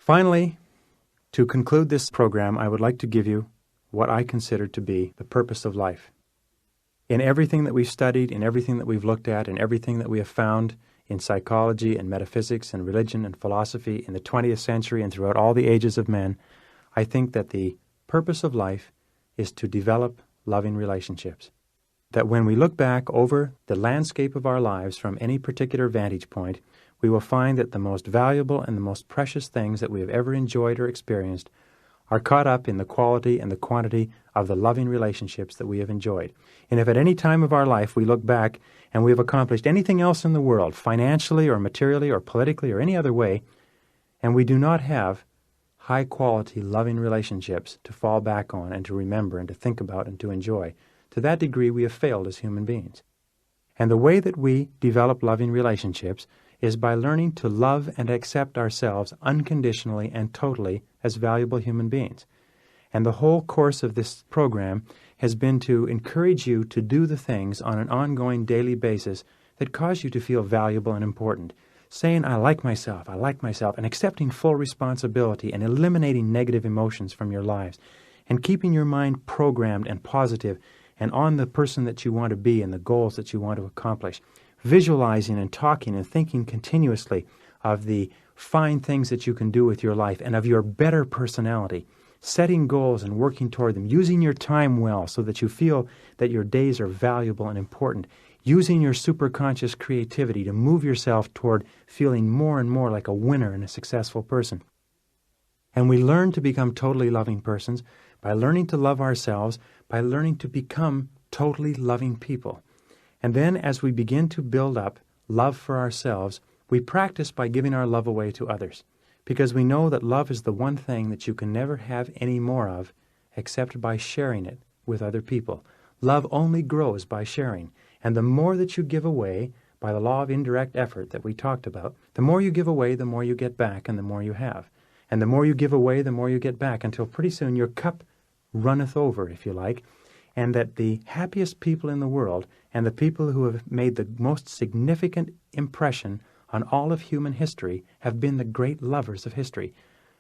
Finally, to conclude this program, I would like to give you what I consider to be the purpose of life. In everything that we've studied, in everything that we've looked at, in everything that we have found in psychology and metaphysics and religion and philosophy in the 20th century and throughout all the ages of men, I think that the purpose of life is to develop loving relationships. That when we look back over the landscape of our lives from any particular vantage point, we will find that the most valuable and the most precious things that we have ever enjoyed or experienced are caught up in the quality and the quantity of the loving relationships that we have enjoyed. And if at any time of our life we look back and we have accomplished anything else in the world, financially or materially or politically or any other way, and we do not have high-quality, loving relationships to fall back on and to remember and to think about and to enjoy, to that degree we have failed as human beings. And the way that we develop loving relationships is by learning to love and accept ourselves unconditionally and totally as valuable human beings. And the whole course of this program has been to encourage you to do the things on an ongoing daily basis that cause you to feel valuable and important. Saying, I like myself, and accepting full responsibility and eliminating negative emotions from your lives, and keeping your mind programmed and positive and on the person that you want to be and the goals that you want to accomplish. Visualizing and talking and thinking continuously of the fine things that you can do with your life and of your better personality. Setting goals and working toward them. Using your time well so that you feel that your days are valuable and important. Using your superconscious creativity to move yourself toward feeling more and more like a winner and a successful person. And we learn to become totally loving persons by learning to love ourselves, by learning to become totally loving people. And then as we begin to build up love for ourselves, we practice by giving our love away to others, because we know that love is the one thing that you can never have any more of except by sharing it with other people. Love only grows by sharing, and the more that you give away, by the law of indirect effort that we talked about, the more you give away, the more you get back, and the more you have. And the more you give away, the more you get back, until pretty soon your cup runneth over, if you like, and that the happiest people in the world and the people who have made the most significant impression on all of human history have been the great lovers of history.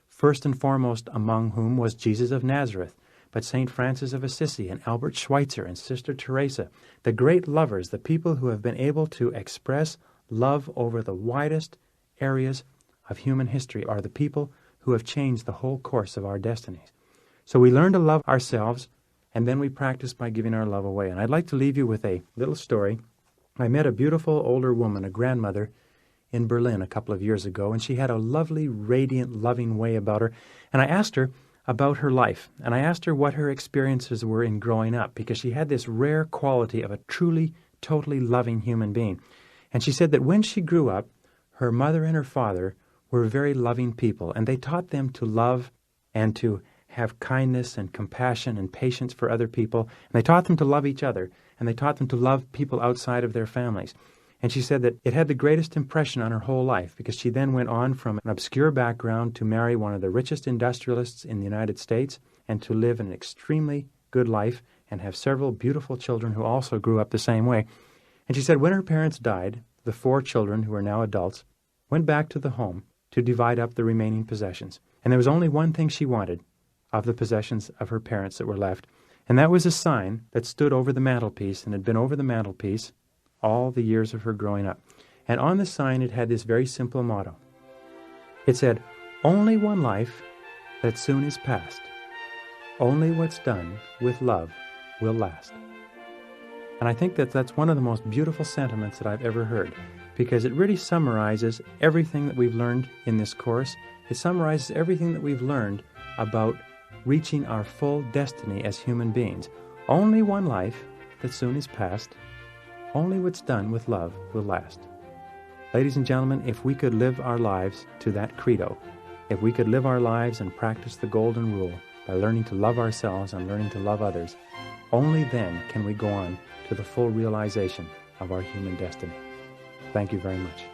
First and foremost among whom was Jesus of Nazareth, but St. Francis of Assisi and Albert Schweitzer and Sister Teresa, the great lovers, the people who have been able to express love over the widest areas of human history, are the people who have changed the whole course of our destinies. So we learn to love ourselves, and then we practice by giving our love away. And I'd like to leave you with a little story. I met a beautiful older woman, a grandmother, in Berlin a couple of years ago, and she had a lovely, radiant, loving way about her. And I asked her about her life, and I asked her what her experiences were in growing up, because she had this rare quality of a truly, totally loving human being. And she said that when she grew up, her mother and her father were very loving people, and they taught them to love and to have kindness and compassion and patience for other people. And they taught them to love each other, and they taught them to love people outside of their families. And she said that it had the greatest impression on her whole life, because she then went on from an obscure background to marry one of the richest industrialists in the United States and to live an extremely good life and have several beautiful children who also grew up the same way. And she said when her parents died, the 4 children, who are now adults, went back to the home to divide up the remaining possessions. And there was only one thing she wanted of the possessions of her parents that were left, and that was a sign that stood over the mantelpiece and had been over the mantelpiece all the years of her growing up. And on the sign it had this very simple motto. It said, "Only one life that soon is past. Only what's done with love will last." And I think that that's one of the most beautiful sentiments that I've ever heard, because it really summarizes everything that we've learned in this course. It summarizes everything that we've learned about reaching our full destiny as human beings. Only one life that soon is past. Only what's done with love will last. Ladies and gentlemen, if we could live our lives to that credo, if we could live our lives and practice the golden rule by learning to love ourselves and learning to love others, only then can we go on to the full realization of our human destiny. Thank you very much.